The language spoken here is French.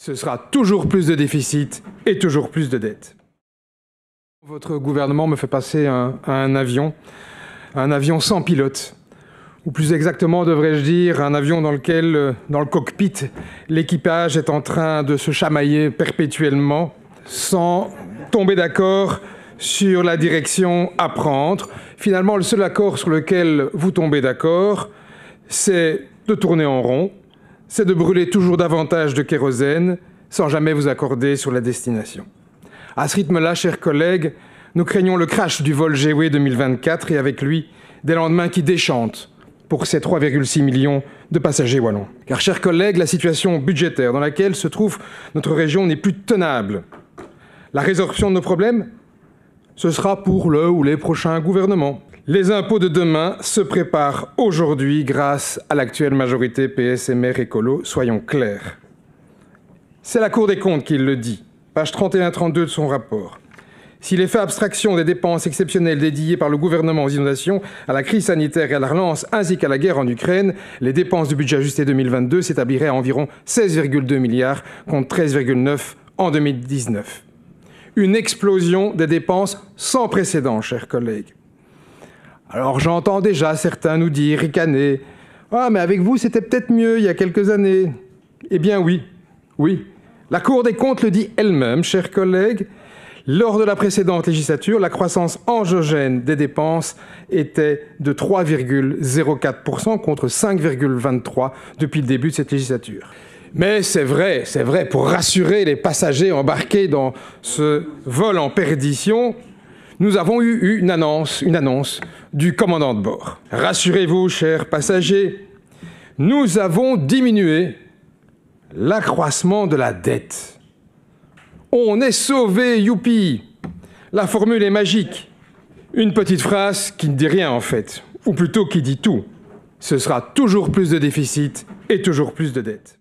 ce sera toujours plus de déficit et toujours plus de dettes. Votre gouvernement me fait passer un avion sans pilote, ou plus exactement, devrais-je dire, un avion dans lequel, dans le cockpit, l'équipage est en train de se chamailler perpétuellement, sans tomber d'accord sur la direction à prendre. Finalement, le seul accord sur lequel vous tombez d'accord, c'est de tourner en rond, c'est de brûler toujours davantage de kérosène, sans jamais vous accorder sur la destination. À ce rythme-là, chers collègues, nous craignons le crash du vol Gaway 2024 et avec lui, des lendemains qui déchantent pour ces 3,6 millions de passagers wallons. Car, chers collègues, la situation budgétaire dans laquelle se trouve notre région n'est plus tenable. La résorption de nos problèmes, ce sera pour le ou les prochains gouvernements. Les impôts de demain se préparent aujourd'hui grâce à l'actuelle majorité PS/MR écolo, soyons clairs. C'est la Cour des comptes qui le dit, page 31-32 de son rapport. S'il est fait abstraction des dépenses exceptionnelles dédiées par le gouvernement aux inondations, à la crise sanitaire et à la relance, ainsi qu'à la guerre en Ukraine, les dépenses du budget ajusté 2022 s'établiraient à environ 16,2 milliards contre 13,9 en 2019. Une explosion des dépenses sans précédent, chers collègues. Alors j'entends déjà certains nous dire, ricaner, « Ah, mais avec vous, c'était peut-être mieux il y a quelques années. » Eh bien oui. La Cour des comptes le dit elle-même, chers collègues. Lors de la précédente législature, la croissance endogène des dépenses était de 3,04% contre 5,23% depuis le début de cette législature. Mais c'est vrai, pour rassurer les passagers embarqués dans ce vol en perdition, nous avons eu une annonce du commandant de bord. Rassurez-vous, chers passagers, nous avons diminué l'accroissement de la dette. On est sauvés, youpi! La formule est magique. Une petite phrase qui ne dit rien en fait, ou plutôt qui dit tout. Ce sera toujours plus de déficit et toujours plus de dettes.